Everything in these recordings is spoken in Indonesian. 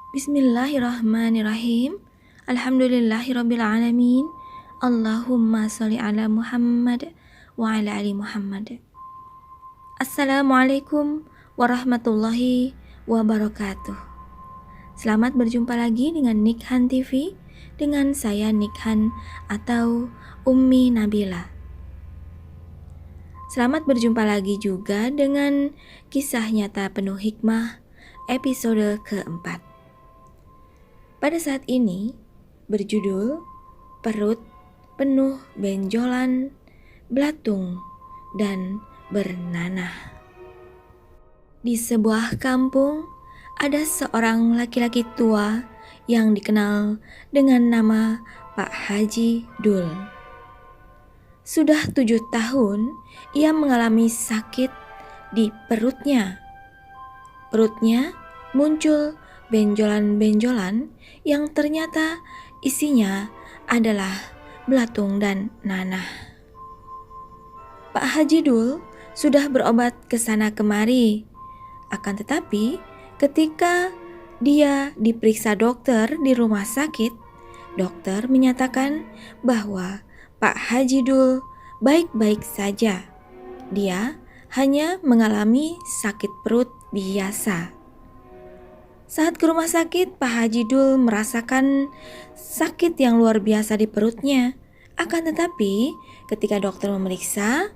Bismillahirrahmanirrahim. Alhamdulillahirrabbilalamin. Allahumma sholli ala Muhammad wa ala ali Muhammad. Assalamualaikum warahmatullahi wabarakatuh. Selamat berjumpa lagi dengan Nikhan TV, dengan saya Nikhan atau Ummi Nabila. Selamat berjumpa lagi juga dengan kisah nyata penuh hikmah episode keempat. Pada saat ini berjudul Perut Penuh Benjolan, Belatung, dan Bernanah. Di sebuah kampung ada seorang laki-laki tua yang dikenal dengan nama Pak Haji Dul. Sudah 7 tahun ia mengalami sakit di perutnya. Perutnya muncul benjolan-benjolan yang ternyata isinya adalah belatung dan nanah. Pak Haji Dul sudah berobat ke sana kemari. Akan tetapi ketika dia diperiksa dokter di rumah sakit, dokter menyatakan bahwa Pak Haji Dul baik-baik saja. Dia hanya mengalami sakit perut biasa. Saat ke rumah sakit, Pak Haji Dul merasakan sakit yang luar biasa di perutnya. Akan tetapi, ketika dokter memeriksa,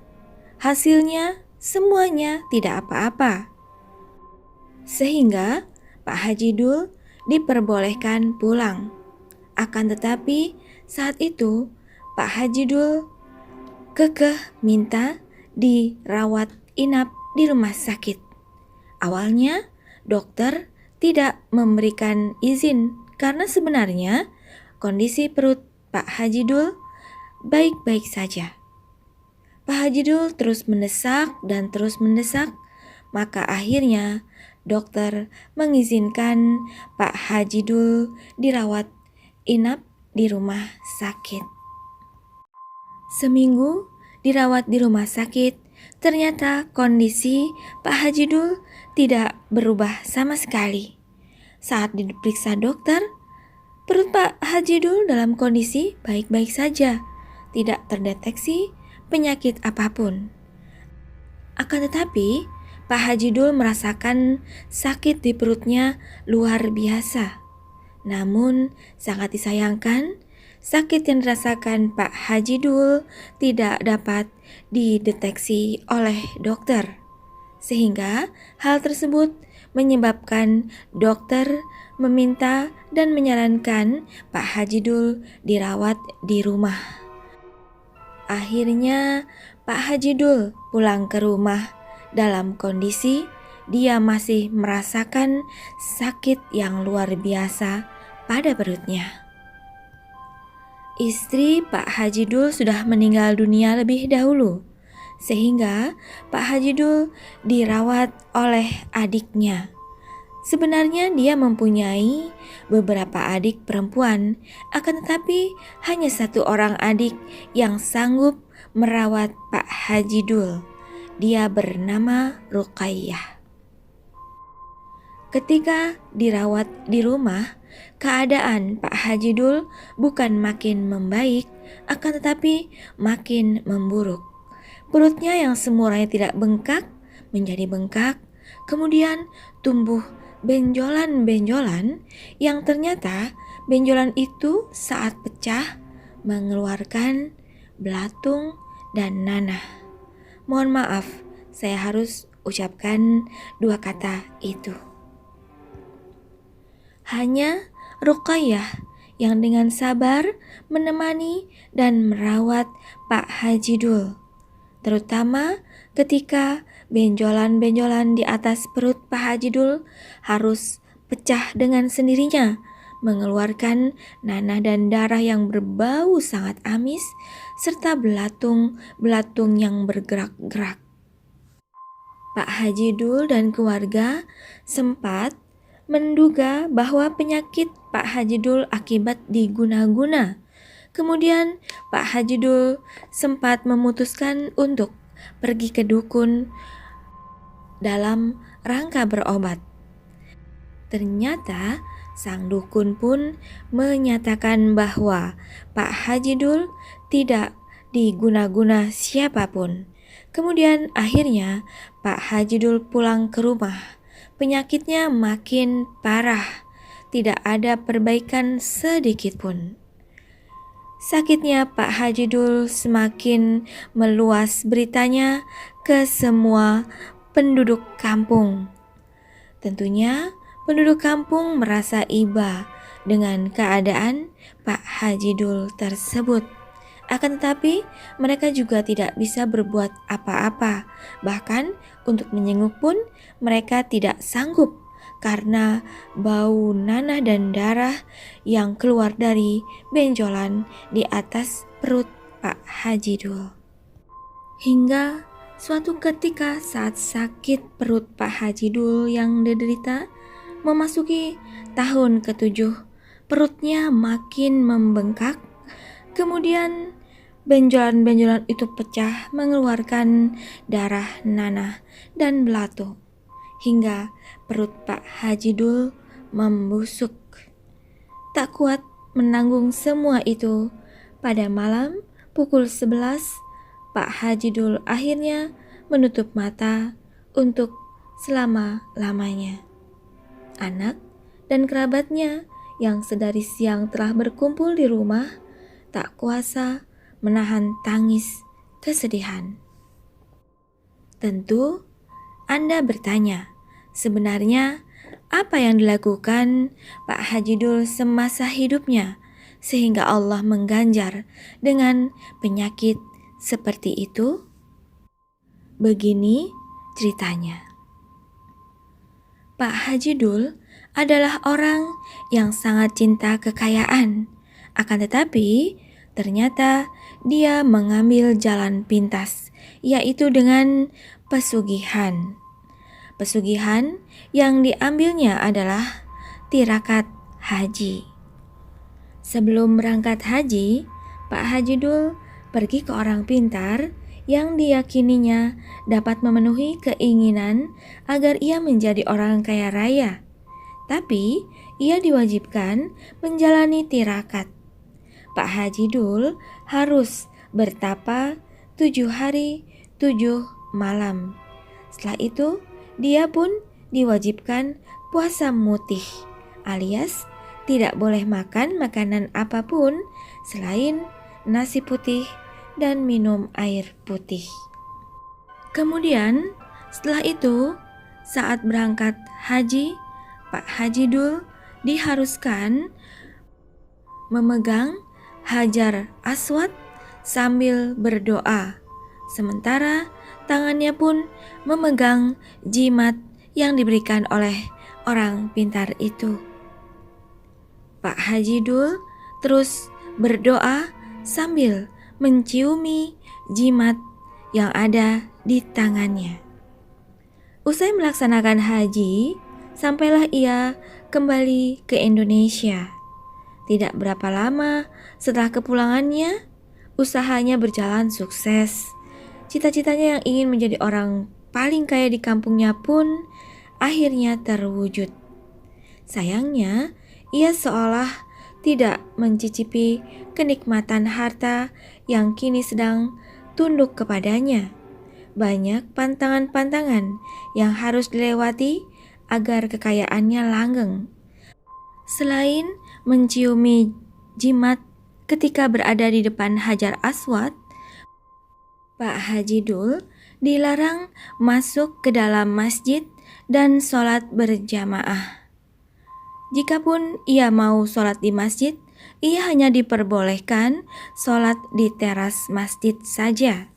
hasilnya semuanya tidak apa-apa. Sehingga Pak Haji Dul diperbolehkan pulang. Akan tetapi, saat itu Pak Haji Dul kekeh minta dirawat inap di rumah sakit. Awalnya, dokter tidak memberikan izin karena sebenarnya kondisi perut Pak Haji Dul baik-baik saja. Pak Haji Dul terus mendesak dan terus mendesak, maka akhirnya dokter mengizinkan Pak Haji Dul dirawat inap di rumah sakit. Seminggu dirawat di rumah sakit, ternyata kondisi Pak Haji Dul tidak berubah sama sekali. Saat diperiksa dokter, perut Pak Haji Dul dalam kondisi baik-baik saja, tidak terdeteksi penyakit apapun. Akan tetapi, Pak Haji Dul merasakan sakit di perutnya luar biasa. Namun, sangat disayangkan, sakit yang dirasakan Pak Haji Dul tidak dapat dideteksi oleh dokter. Sehingga hal tersebut menyebabkan dokter meminta dan menyarankan Pak Haji Dul dirawat di rumah. Akhirnya Pak Haji Dul pulang ke rumah dalam kondisi dia masih merasakan sakit yang luar biasa pada perutnya. Istri Pak Haji Dul sudah meninggal dunia lebih dahulu, sehingga Pak Haji Dul dirawat oleh adiknya. Sebenarnya dia mempunyai beberapa adik perempuan, akan tetapi hanya satu orang adik yang sanggup merawat Pak Haji Dul. Dia bernama Ruqayyah. Ketika dirawat di rumah, keadaan Pak Haji Dul bukan makin membaik, akan tetapi makin memburuk. Perutnya yang semulanya tidak bengkak menjadi bengkak, kemudian tumbuh benjolan-benjolan yang ternyata benjolan itu saat pecah mengeluarkan belatung dan nanah. Mohon maaf, saya harus ucapkan 2 kata itu. Hanya Ruqayyah yang dengan sabar menemani dan merawat Pak Haji Dul, terutama ketika benjolan-benjolan di atas perut Pak Haji Dul harus pecah dengan sendirinya, mengeluarkan nanah dan darah yang berbau sangat amis, serta belatung-belatung yang bergerak-gerak. Pak Haji Dul dan keluarga sempat menduga bahwa penyakit Pak Haji Dul akibat diguna-guna. Kemudian Pak Haji Dul sempat memutuskan untuk pergi ke dukun dalam rangka berobat. Ternyata sang dukun pun menyatakan bahwa Pak Haji Dul tidak diguna-guna siapapun. Kemudian akhirnya Pak Haji Dul pulang ke rumah. Penyakitnya makin parah, tidak ada perbaikan sedikit pun. Sakitnya Pak Haji Dul semakin meluas beritanya ke semua penduduk kampung. Tentunya penduduk kampung merasa iba dengan keadaan Pak Haji Dul tersebut. Akan tetapi mereka juga tidak bisa berbuat apa-apa. Bahkan untuk menjenguk pun mereka tidak sanggup karena bau nanah dan darah yang keluar dari benjolan di atas perut Pak Haji Dul. Hingga suatu ketika saat sakit perut Pak Haji Dul yang diderita memasuki tahun ke-7, perutnya makin membengkak. Kemudian benjolan-benjolan itu pecah mengeluarkan darah nanah dan belatung hingga perut Pak Haji Dul membusuk. Tak kuat menanggung semua itu, pada malam pukul 11 Pak Haji Dul akhirnya menutup mata untuk selama-lamanya. Anak dan kerabatnya yang sedari siang telah berkumpul di rumah tak kuasa menahan tangis kesedihan. Tentu Anda bertanya, sebenarnya apa yang dilakukan Pak Haji Dul semasa hidupnya sehingga Allah mengganjar dengan penyakit seperti itu? Begini ceritanya. Pak Haji Dul adalah orang yang sangat cinta kekayaan. Akan tetapi, ternyata dia mengambil jalan pintas, yaitu dengan pesugihan. Pesugihan yang diambilnya adalah tirakat haji. Sebelum berangkat haji, Pak Haji Dul pergi ke orang pintar yang diyakininya dapat memenuhi keinginan agar ia menjadi orang kaya raya. Tapi, ia diwajibkan menjalani tirakat. Pak Haji Dul harus bertapa 7 hari 7 malam. Setelah itu, dia pun diwajibkan puasa mutih, alias tidak boleh makan makanan apapun selain nasi putih dan minum air putih. Kemudian, setelah itu, saat berangkat haji, Pak Haji Dul diharuskan memegang Hajar Aswad sambil berdoa, sementara tangannya pun memegang jimat yang diberikan oleh orang pintar itu. Pak Haji Dul terus berdoa sambil menciumi jimat yang ada di tangannya. Usai melaksanakan haji, sampailah ia kembali ke Indonesia. Tidak berapa lama setelah kepulangannya, usahanya berjalan sukses. Cita-citanya yang ingin menjadi orang paling kaya di kampungnya pun akhirnya terwujud. Sayangnya, ia seolah tidak mencicipi kenikmatan harta yang kini sedang tunduk kepadanya. Banyak pantangan-pantangan yang harus dilewati agar kekayaannya langgeng. Selain menciumi jimat ketika berada di depan Hajar Aswad, Pak Haji Dul dilarang masuk ke dalam masjid dan sholat berjamaah. Jikapun ia mau sholat di masjid, ia hanya diperbolehkan sholat di teras masjid saja.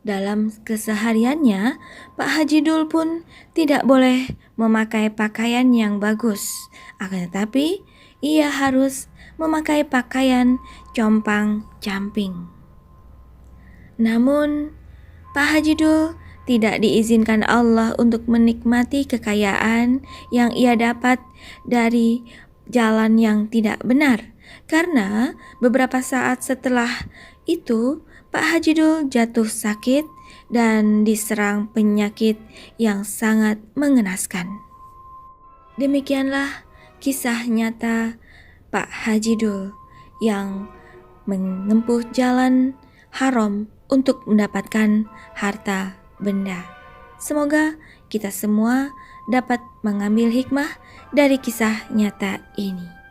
Dalam kesehariannya, Pak Haji Dul pun tidak boleh memakai pakaian yang bagus. Akan tetapi, ia harus memakai pakaian compang-camping. Namun, Pak Haji Dul tidak diizinkan Allah untuk menikmati kekayaan yang ia dapat dari jalan yang tidak benar. Karena beberapa saat setelah itu, Pak Haji Dul jatuh sakit dan diserang penyakit yang sangat mengenaskan. Demikianlah kisah nyata Pak Haji Dul yang menempuh jalan haram untuk mendapatkan harta benda. Semoga kita semua dapat mengambil hikmah dari kisah nyata ini.